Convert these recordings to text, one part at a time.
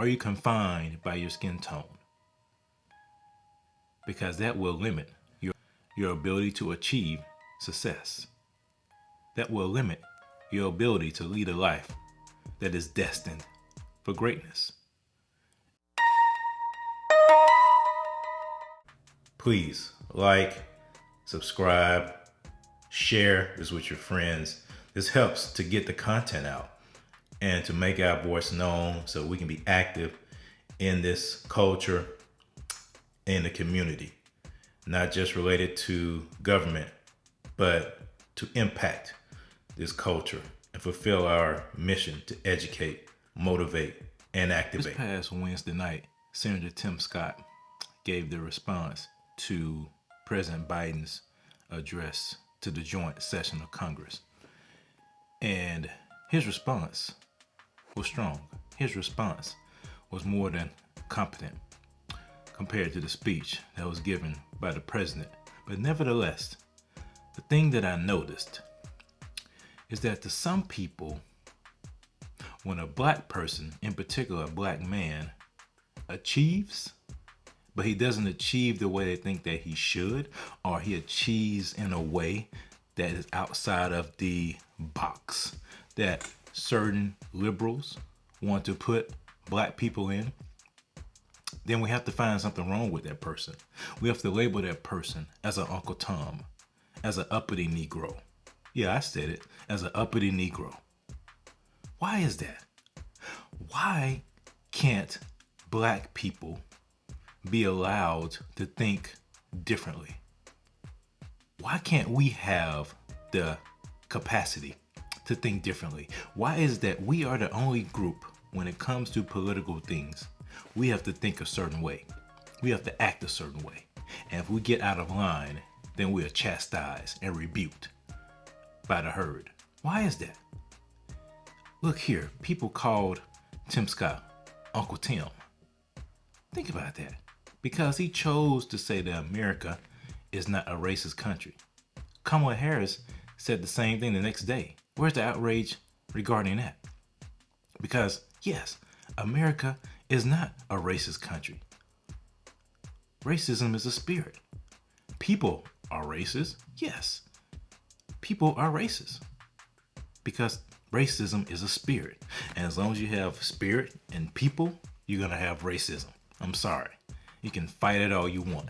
Are you confined by your skin tone? Because that will limit your ability to achieve success. That will limit your ability to lead a life that is destined for greatness. Please like, subscribe, share this with your friends. This helps to get the content out and to make our voice known so we can be active in this culture, in the community, not just related to government, but to impact this culture and fulfill our mission to educate, motivate, and activate. This past Wednesday night, Senator Tim Scott gave the response to President Biden's address to the joint session of Congress. And his response was strong. His response was more than competent compared to the speech that was given by the president. But nevertheless, the thing that I noticed is that to some people, when a black person, in particular a black man, achieves, but he doesn't achieve the way they think that he should, or he achieves in a way that is outside of the box that certain liberals want to put black people in, then we have to find something wrong with that person. We have to label that person as an Uncle Tom, as an uppity Negro. Yeah, I said it, as an uppity Negro. Why is that? Why can't black people be allowed to think differently? Why can't we have the capacity to think differently? Why is it that we are the only group when it comes to political things? We have to think a certain way. We have to act a certain way. And if we get out of line, then we are chastised and rebuked by the herd. Why is that? Look here, people called Tim Scott Uncle Tim. Think about that. Because he chose to say that America is not a racist country. Kamala Harris said the same thing the next day. Where's the outrage regarding that? Because yes, America is not a racist country. Racism is a spirit. People are racist. Yes, people are racist because racism is a spirit. And as long as you have spirit and people, you're going to have racism. I'm sorry. You can fight it all you want.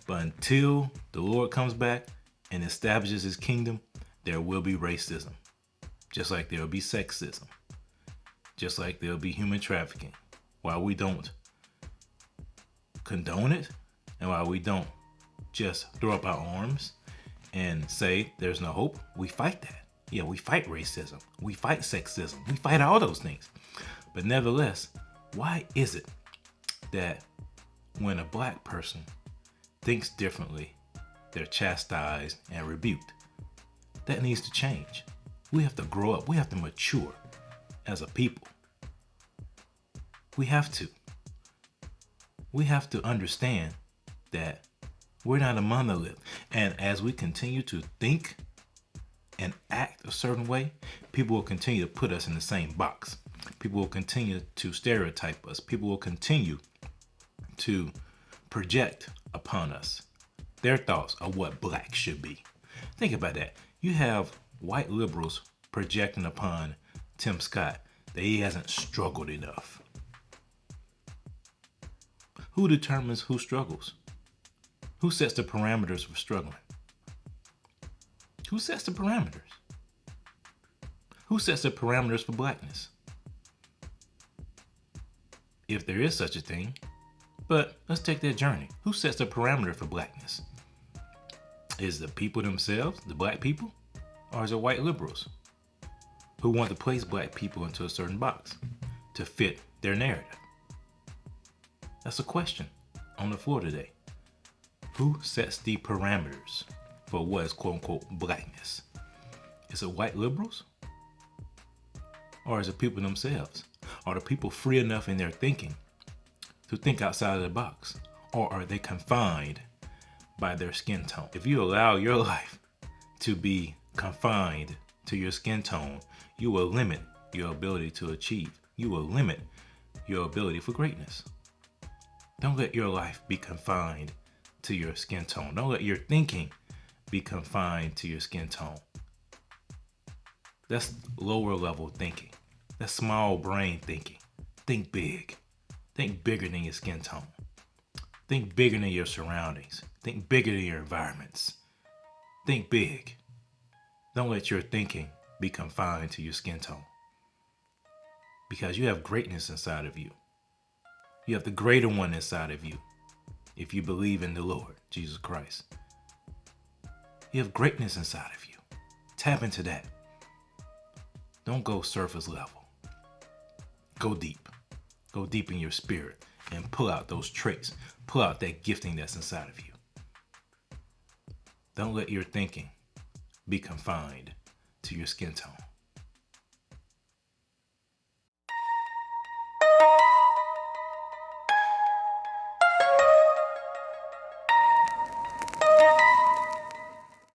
But until the Lord comes back and establishes his kingdom, there will be racism. Just like there will be sexism. Just like there will be human trafficking. While we don't condone it, and while we don't just throw up our arms and say there's no hope, we fight that. Yeah, we fight racism. We fight sexism. We fight all those things. But nevertheless, why is it that when a black person thinks differently, they're chastised and rebuked? That needs to change. We have to grow up. We have to mature as a people. We have to. We have to understand that we're not a monolith. And as we continue to think and act a certain way, people will continue to put us in the same box. People will continue to stereotype us. People will continue to project upon us their thoughts of what black should be. Think about that. You have white liberals projecting upon Tim Scott that he hasn't struggled enough. Who determines who struggles? Who sets the parameters for struggling? Who sets the parameters? Who sets the parameters for blackness? If there is such a thing. But let's take that journey. Who sets the parameter for blackness? Is it the people themselves, the black people? Or is it white liberals who want to place black people into a certain box to fit their narrative? That's a question on the floor today. Who sets the parameters for what is quote unquote blackness? Is it white liberals? Or is it people themselves? Are the people free enough in their thinking to think outside of the box? Or are they confined by their skin tone? If you allow your life to be confined to your skin tone, you will limit your ability to achieve. You will limit your ability for greatness. Don't let your life be confined to your skin tone. Don't let your thinking be confined to your skin tone. That's lower level thinking. That's small brain thinking. Think big. Think bigger than your skin tone. Think bigger than your surroundings. Think bigger than your environments. Think big. Don't let your thinking be confined to your skin tone. Because you have greatness inside of you. You have the greater one inside of you. If you believe in the Lord, Jesus Christ. You have greatness inside of you. Tap into that. Don't go surface level. Go deep. Go deep in your spirit and pull out those traits. Pull out that gifting that's inside of you. Don't let your thinking be confined to your skin tone.